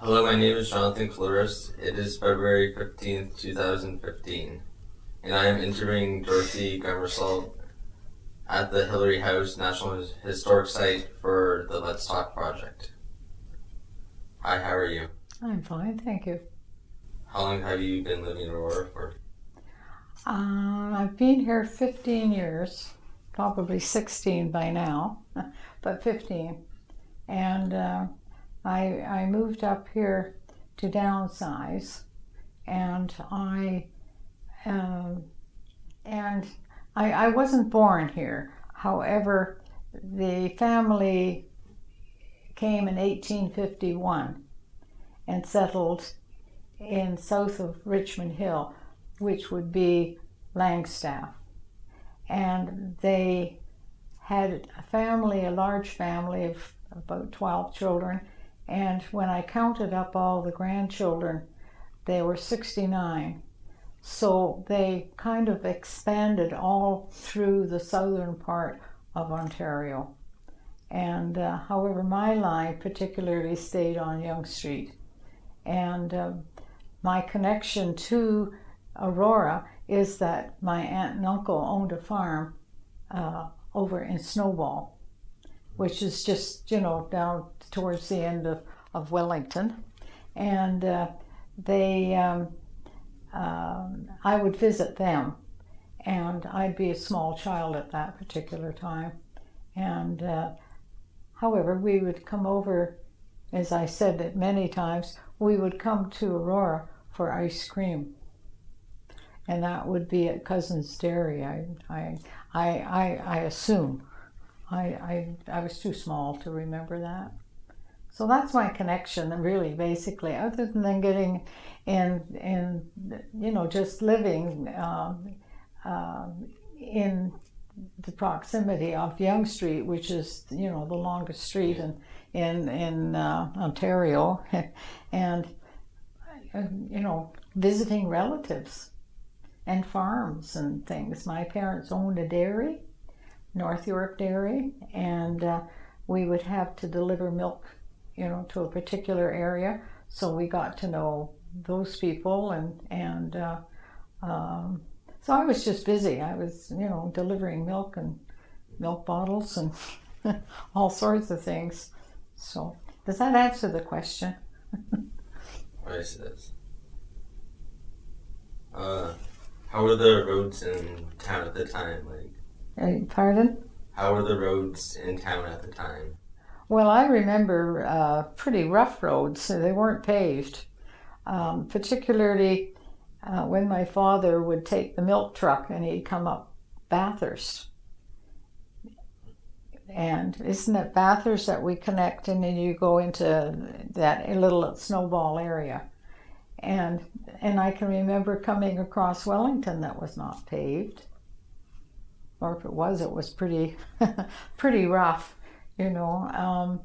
Hello, my name is Jonathan Koulouras. It is February 15th, 2015, and I am interviewing Dorothy Gummersall at the Hillary House National Historic Site for the Let's Talk project. Hi, how are you? I'm fine, thank you. How long have you been living in Aurora for? I've been here 15 years, probably 16 by now, but 15. And I moved up here to downsize, and I wasn't born here. However, the family came in 1851 and settled in south of Richmond Hill, which would be Langstaff. And they had a large family of about 12 children. And when I counted up all the grandchildren, they were 69. So they kind of expanded all through the southern part of Ontario. And however, my line particularly stayed on Yonge Street. And my connection to Aurora is that my aunt and uncle owned a farm over in Snowball, which is just, down towards the end of Wellington. And I would visit them, and I'd be a small child at that particular time. And however, we would come over, as I said it many times, we would come to Aurora for ice cream. And that would be at Cousin's Dairy, I assume. I was too small to remember that. So that's my connection, really, basically, other than getting in just living in the proximity of Yonge Street, which is, the longest street in Ontario, and, visiting relatives and farms and things. My parents owned a dairy, North York Dairy, and we would have to deliver milk, to a particular area. So we got to know those people, and so I was just busy. I was, delivering milk and milk bottles and all sorts of things. So does that answer the question? Yes, it does. How were the roads in town at the time? Pardon? How were the roads in town at the time? Well, I remember pretty rough roads. They weren't paved, particularly when my father would take the milk truck and he'd come up Bathurst. And isn't it Bathurst that we connect, and then you go into that little Snowball area? And I can remember coming across Wellington that was not paved. Or if it was pretty pretty rough, Yonge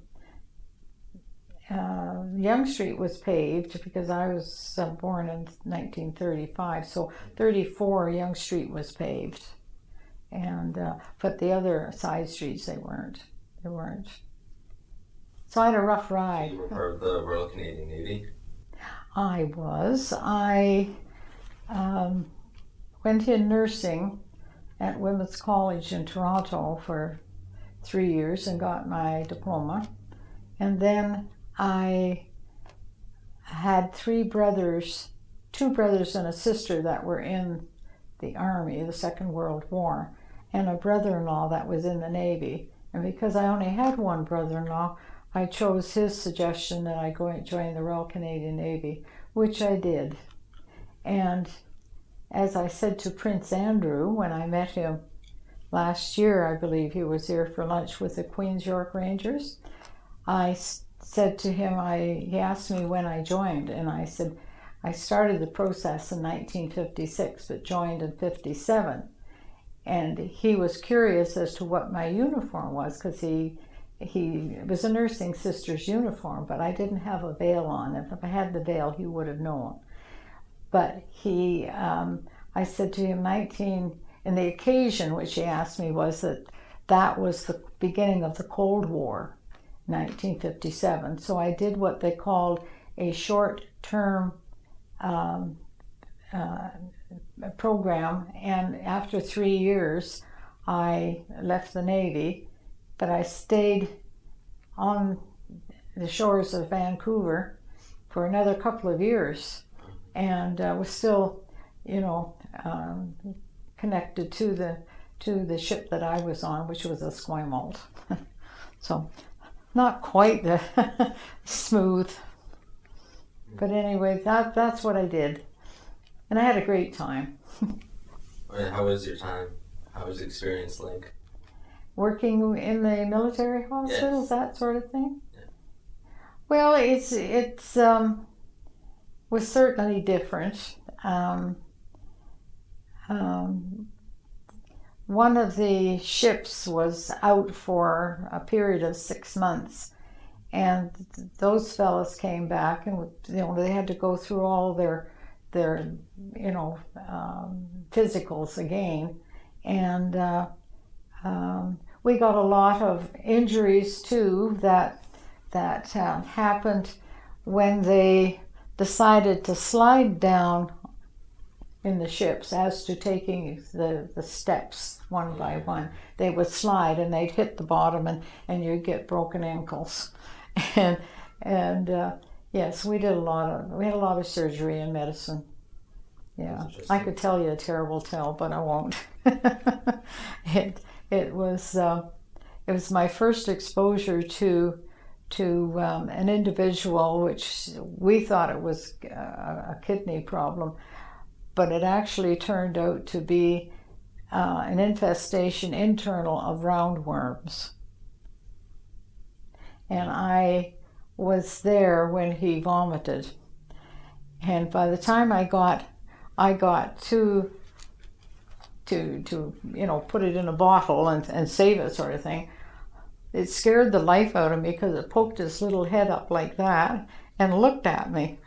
Street was paved because I was born in 1935, so 34 Yonge Street was paved, and but the other side streets they weren't. So I had a rough ride. You were part of the Royal Canadian Navy? I was. I went in nursing at Women's College in Toronto for 3 years and got my diploma. And then I had 3 brothers, 2 brothers and a sister that were in the Army, the Second World War, and a brother-in-law that was in the Navy. And because I only had one brother-in-law, I chose his suggestion that I go and join the Royal Canadian Navy, which I did. And as I said to Prince Andrew when I met him last year, I believe he was here for lunch with the Queen's York Rangers, I said to him, he asked me when I joined, and I said, I started the process in 1956, but joined in 57. And he was curious as to what my uniform was, because he was a nursing sister's uniform, but I didn't have a veil on. If I had the veil, he would have known. But I said to him, and the occasion which he asked me was that was the beginning of the Cold War, 1957. So I did what they called a short-term program, and after 3 years I left the Navy, but I stayed on the shores of Vancouver for another couple of years, and was still, connected to the ship that I was on, which was a Esquimalt. So not quite the smooth, but anyway, that's what I did, and I had a great time. How was your time? How was the experience like? Working in the military hospitals, Yes. that sort of thing. Yeah. Well, it's was certainly different. One of the ships was out for a period of 6 months, and those fellas came back, and they had to go through all their physicals again, and we got a lot of injuries too that happened when they decided to slide down in the ships, as to taking the steps one by one. They would slide and they'd hit the bottom, and you'd get broken ankles. And yes, we had a lot of surgery and medicine. Yeah, I could tell you a terrible tale, but I won't. It was my first exposure to an individual, which we thought it was a kidney problem, but it actually turned out to be an infestation internal of roundworms. And I was there when he vomited, and by the time I got to put it in a bottle and save it, sort of thing, it scared the life out of me, because it poked its little head up like that and looked at me,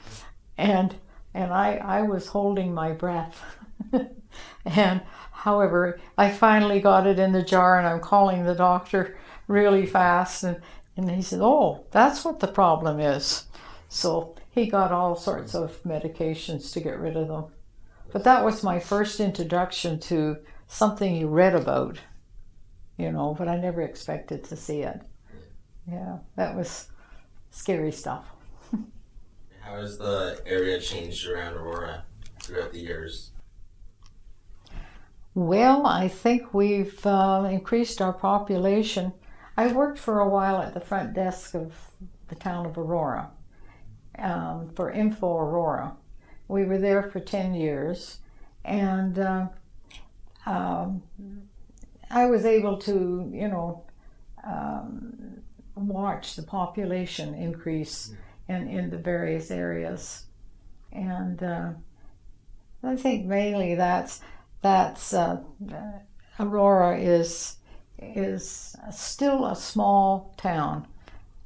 and I was holding my breath. And however, I finally got it in the jar, and I'm calling the doctor really fast, and he said, "Oh, that's what the problem is." So he got all sorts of medications to get rid of them. But that was my first introduction to something you read about, but I never expected to see it. Yeah, that was scary stuff. How has the area changed around Aurora throughout the years? Well, I think we've increased our population. I worked for a while at the front desk of the town of Aurora, for Info Aurora. We were there for 10 years, and I was able to, watch the population increase in the various areas. And I think mainly that's Aurora is still a small town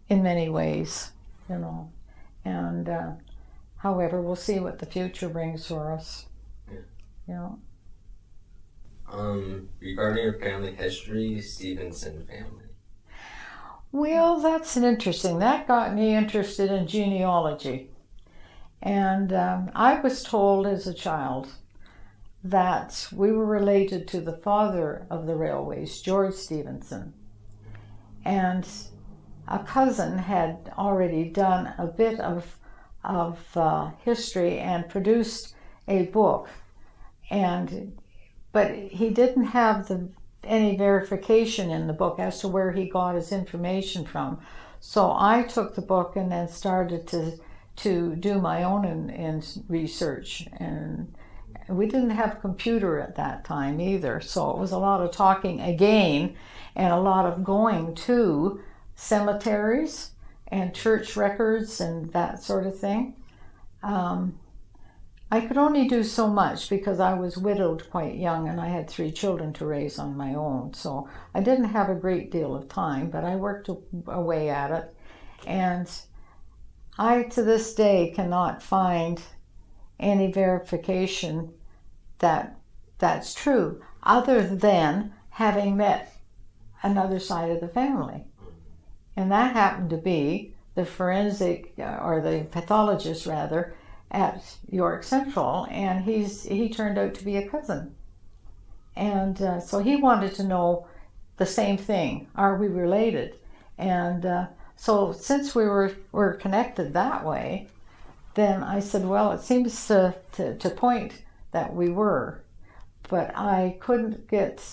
in many ways, and however, we'll see what the future brings for us. Yeah. Regarding your family history, Stevenson family. Well, that's that got me interested in genealogy. And I was told as a child that we were related to the father of the railways, George Stevenson. And a cousin had already done a bit of history and produced a book, but he didn't have any verification in the book as to where he got his information from. So I took the book and then started to do my own in research, and we didn't have a computer at that time either, so it was a lot of talking again and a lot of going to cemeteries and church records and that sort of thing. I could only do so much because I was widowed quite young, and I had 3 children to raise on my own, so I didn't have a great deal of time, but I worked away at it. And I, to this day, cannot find any verification that that's true, other than having met another side of the family. And that happened to be the forensic or the pathologist rather at York Central, and he turned out to be a cousin. And so he wanted to know the same thing. Are we related? And so since we were connected that way, then I said, well, it seems to point that we were, but I couldn't get.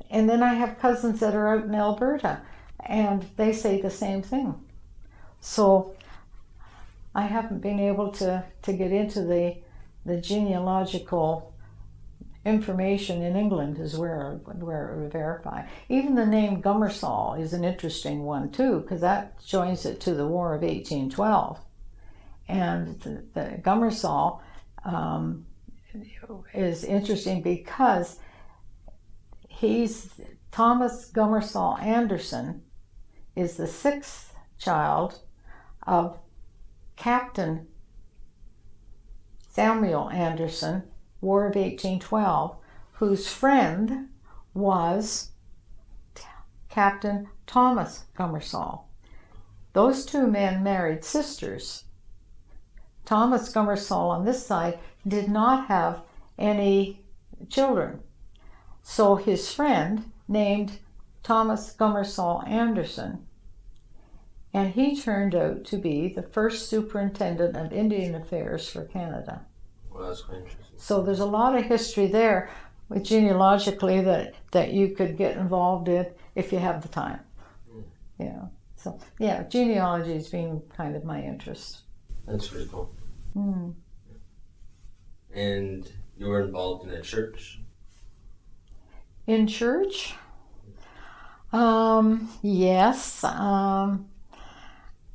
And then I have cousins that are out in Alberta, and they say the same thing. So I haven't been able to get into the genealogical information in England is where we verify. Even the name Gummersall is an interesting one too, because that joins it to the War of 1812. And the Gummersall is interesting because Thomas Gummersall Anderson is the sixth child of Captain Samuel Anderson, War of 1812, whose friend was Captain Thomas Gummersall. Those two men married sisters. Thomas Gummersall on this side did not have any children. So his friend named Thomas Gummersall Anderson, and he turned out to be the first superintendent of Indian Affairs for Canada. Well, that's quite interesting. So there's a lot of history there with genealogically that you could get involved in if you have the time. Yeah. So yeah, genealogy has been kind of my interest. That's pretty cool. Mm. And you were involved in a church? In church? Yes.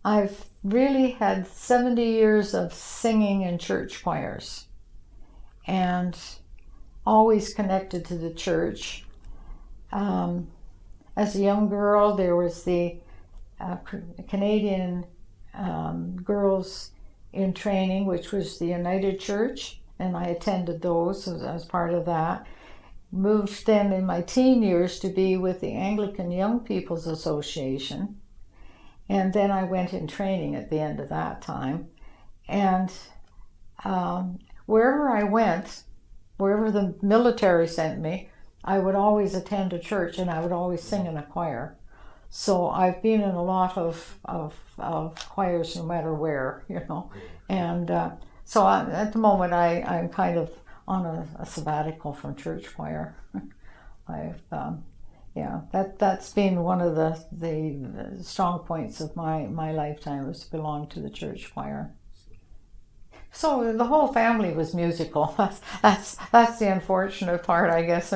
I've really had 70 years of singing in church choirs and always connected to the church. As a young girl, there was the Canadian Girls in Training, which was the United Church, and I attended those as part of that. Moved then in my teen years to be with the Anglican Young People's Association, and then I went in training at the end of that time. And wherever I went, wherever the military sent me, I would always attend a church and I would always sing in a choir. So I've been in a lot of choirs no matter where, you know. And so at the moment I'm kind of on a sabbatical from church choir. I've that's been one of the strong points of my lifetime, was to belong to the church choir. So the whole family was musical. That's the unfortunate part, I guess.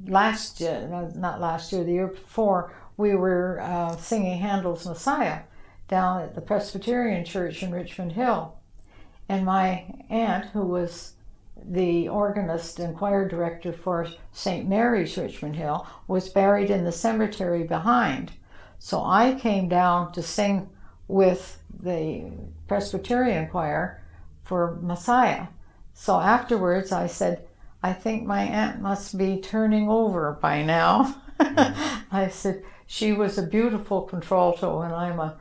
Last year, not last year, the year before, we were singing Handel's Messiah down at the Presbyterian Church in Richmond Hill. And my aunt, who was the organist and choir director for St. Mary's, Richmond Hill, was buried in the cemetery behind. So I came down to sing with the Presbyterian choir for Messiah. So afterwards I said, I think my aunt must be turning over by now. I said, she was a beautiful contralto and I'm a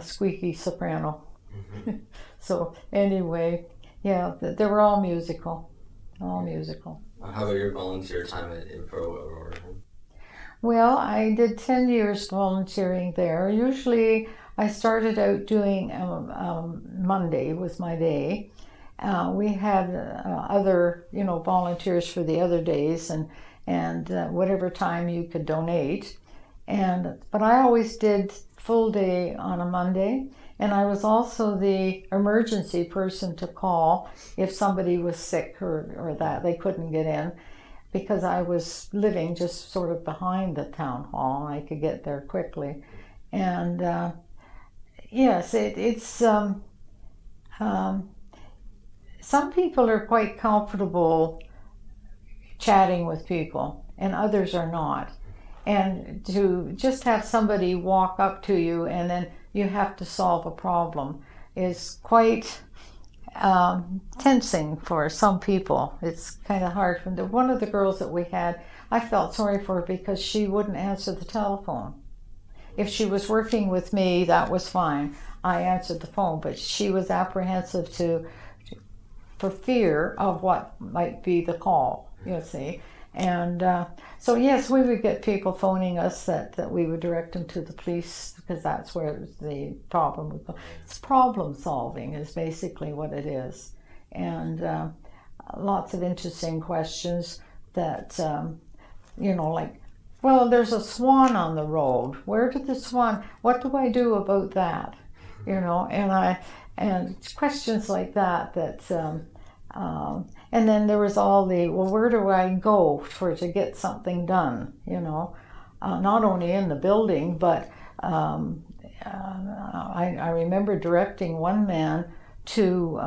squeaky soprano. Mm-hmm. So anyway, yeah, they were all musical. All musical. How about your volunteer time at Info Aurora? Well, I did 10 years volunteering there. Usually I started out doing Monday was my day. We had other, volunteers for the other days and whatever time you could donate. But I always did full day on a Monday. And I was also the emergency person to call if somebody was sick or that they couldn't get in, because I was living just sort of behind the town hall and I could get there quickly. And yes, it's some people are quite comfortable chatting with people and others are not. And to just have somebody walk up to you and then you have to solve a problem is quite tensing for some people. It's kind of hard. One of the girls that we had, I felt sorry for her because she wouldn't answer the telephone. If she was working with me, that was fine. I answered the phone, but she was apprehensive for fear of what might be the call, you see. And so yes, we would get people phoning us that we would direct them to the police, because that's where the problem would go. It's problem solving is basically what it is. And lots of interesting questions that, like, well, there's a swan on the road. Where did the swan, what do I do about that? And questions like that and then there was all the, well, where do I go to get something done, not only in the building, but I remember directing one man to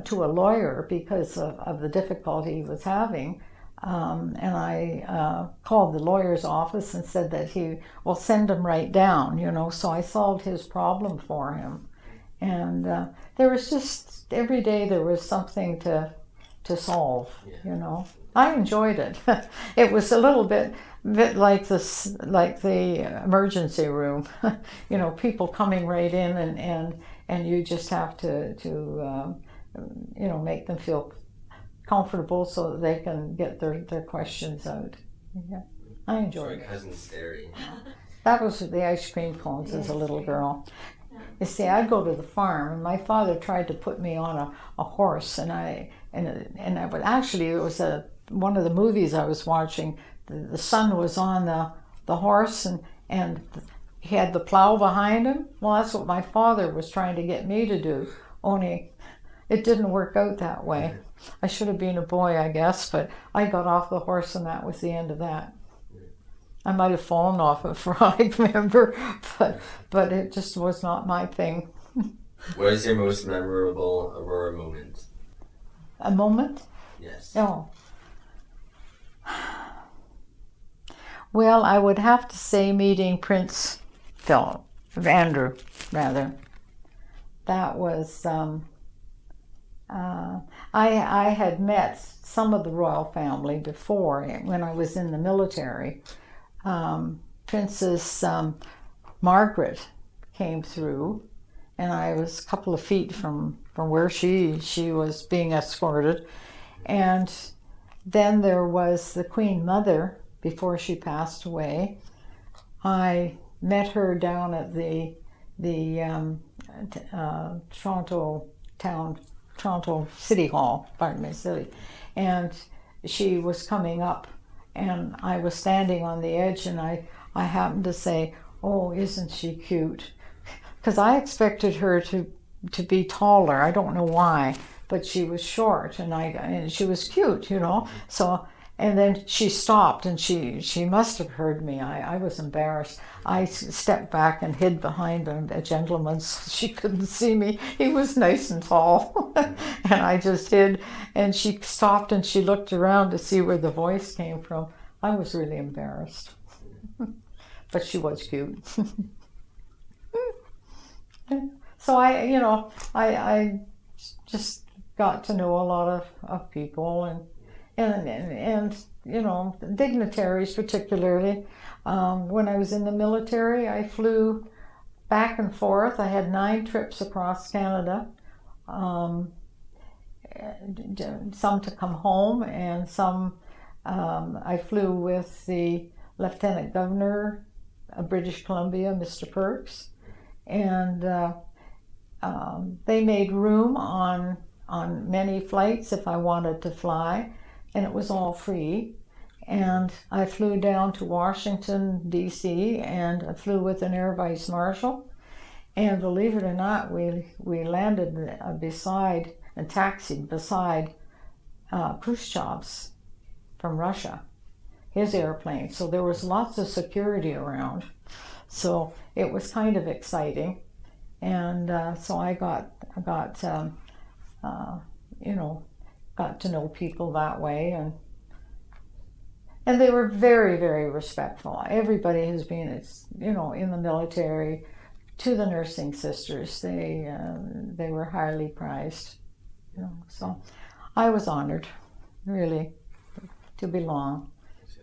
to a lawyer because of the difficulty he was having. And I called the lawyer's office and said that he will send him right down, so I solved his problem for him. And there was just, every day there was something to solve, I enjoyed it. It was a little bit like this, like the emergency room, people coming right in and you just have to make them feel comfortable so that they can get their questions out. Yeah, I enjoyed it. Cousin Stary. That was the ice cream cones as a little girl. You see, I'd go to the farm, and my father tried to put me on a horse, and I would, actually, it was one of the movies I was watching. The son was on the horse, and he had the plow behind him. Well, that's what my father was trying to get me to do, only it didn't work out that way. I should have been a boy, I guess, but I got off the horse, and that was the end of that. I might have fallen off it, for all I remember, but it just was not my thing. What is your most memorable Aurora moment? A moment? Yes. Oh. Well, I would have to say meeting Prince Andrew, rather. That was, I had met some of the royal family before when I was in the military. Princess Margaret came through, and I was a couple of feet from where she was being escorted. And then there was the Queen Mother before she passed away. I met her down at the Toronto City Hall, city, and she was coming up, and I was standing on the edge, and I happened to say, "Oh, isn't she cute?" Because I expected her to be taller. I don't know why, but she was short, and she was cute, So, and then she stopped, and she must have heard me. I was embarrassed. I stepped back and hid behind a gentleman so she couldn't see me. He was nice and tall, and I just hid. And she stopped and she looked around to see where the voice came from. I was really embarrassed, but she was cute. So I just got to know a lot of people and dignitaries particularly. When I was in the military, I flew back and forth. I had 9 trips across Canada, some to come home, and some I flew with the Lieutenant Governor of British Columbia, Mr. Perks, and they made room on many flights if I wanted to fly, and it was all free. And I flew down to Washington, D.C., and I flew with an Air Vice Marshal. And believe it or not, we landed beside and taxied beside Khrushchev's from Russia, his airplane. So there was lots of security around. So it was kind of exciting. And so I got to know people that way, and they were very, very respectful. Everybody has been, in the military, to the nursing sisters. They were highly prized, So I was honored, really. to belong.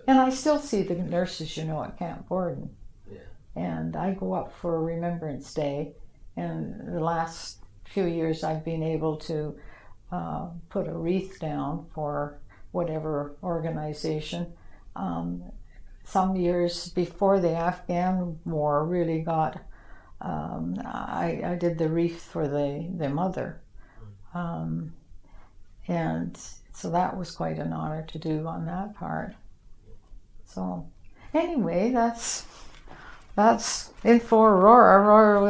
And I still see the nurses, at Camp Borden. Yeah. And I go up for Remembrance Day. And the last few years I've been able to put a wreath down for whatever organization. Some years before the Afghan war really got, I did the wreath for the mother. And so that was quite an honor to do on that part. So anyway, that's info Aurora. Aurora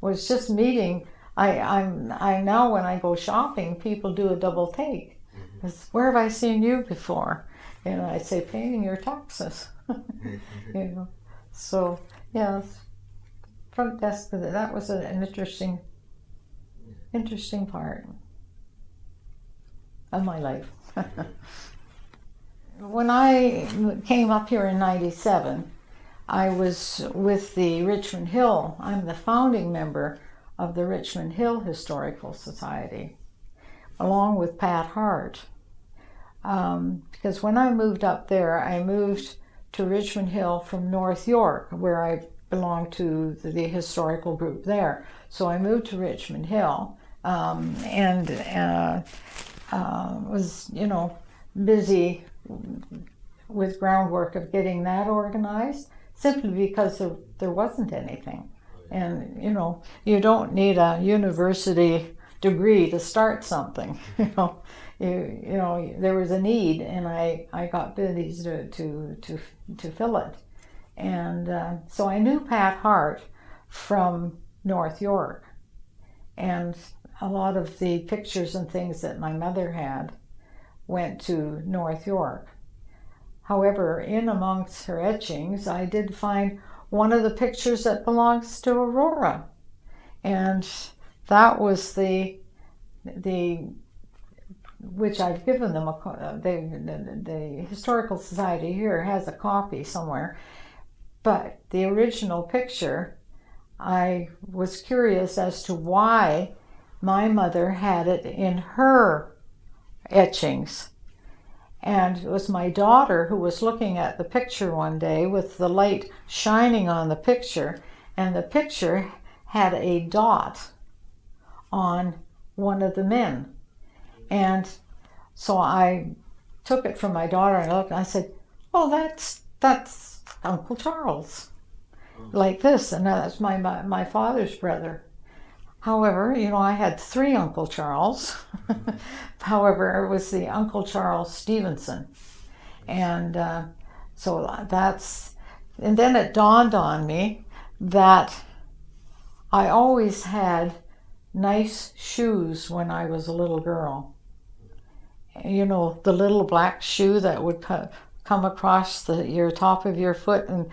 was just meeting. I now when I go shopping, people do a double take. It's, where have I seen you before? And I say, paying your taxes. So yeah, front desk. That was an interesting part of my life. When I came up here in '97, I was with the Richmond Hill. I'm the founding member of the Richmond Hill Historical Society, along with Pat Hart. Because when I moved up there, I moved to Richmond Hill from North York, where I belonged to the historical group there. So I moved to Richmond Hill and was, busy with groundwork of getting that organized, simply because there wasn't anything. And, you don't need a university degree to start something. There was a need, and I got busy to fill it. And so I knew Pat Hart from North York, and a lot of the pictures and things that my mother had went to North York. However, in amongst her etchings, I did find one of the pictures that belongs to Aurora, and that was the which I've given them the Historical Society here has a copy somewhere, but the original picture, I was curious as to why my mother had it in her etchings. And it was my daughter who was looking at the picture one day with the light shining on the picture, and the picture had a dot on one of the men. And so I took it from my daughter and I looked and I said, "Oh, that's Uncle Charles." Like this, and that's my father's brother. However, I had 3 Uncle Charles. However, it was the Uncle Charles Stevenson. And so and then it dawned on me that I always had nice shoes when I was a little girl. The little black shoe that would come across your top of your foot and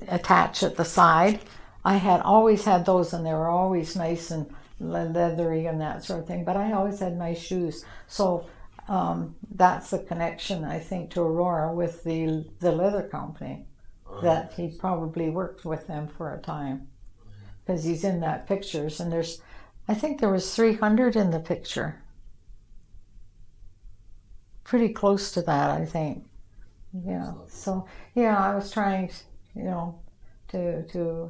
attach at the side. I had always had those, and they were always nice and leathery and that sort of thing, but I always had nice shoes. So that's the connection, I think, to Aurora with the leather company, that he probably worked with them for a time, because he's in that pictures, and I think there was 300 in the picture. Pretty close to that, I think. Yeah. So I was trying, to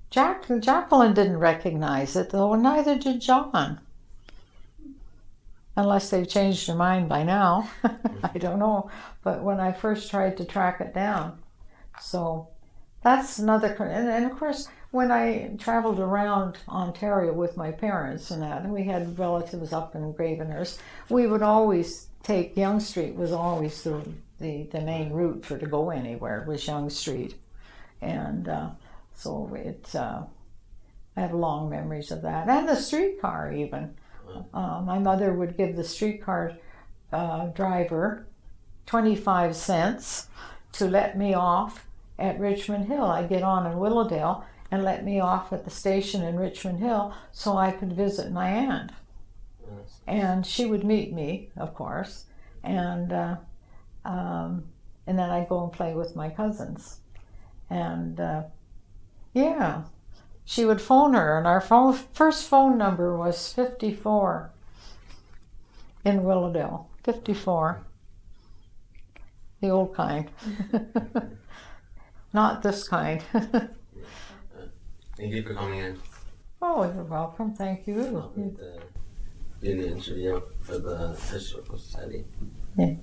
Jacqueline didn't recognize it, though neither did John. Unless they've changed their mind by now. I don't know. But when I first tried to track it down. So that's another, and of course, when I traveled around Ontario with my parents and that, and we had relatives up in Gravenhurst, we would always take Yonge Street was always the main route to go anywhere, was Yonge Street. And so I have long memories of that. And the streetcar even. My mother would give the streetcar driver 25 cents to let me off at Richmond Hill. I'd get on in Willowdale and let me off at the station in Richmond Hill so I could visit my aunt. Yes. And she would meet me, of course, and then I'd go and play with my cousins. And she would phone her, and our first phone number was 54. in Willowdale, 54. The old kind. Not this kind. Thank you for coming in. Oh, you're welcome. Thank you. Doing the interview for the Historical Society. Yeah.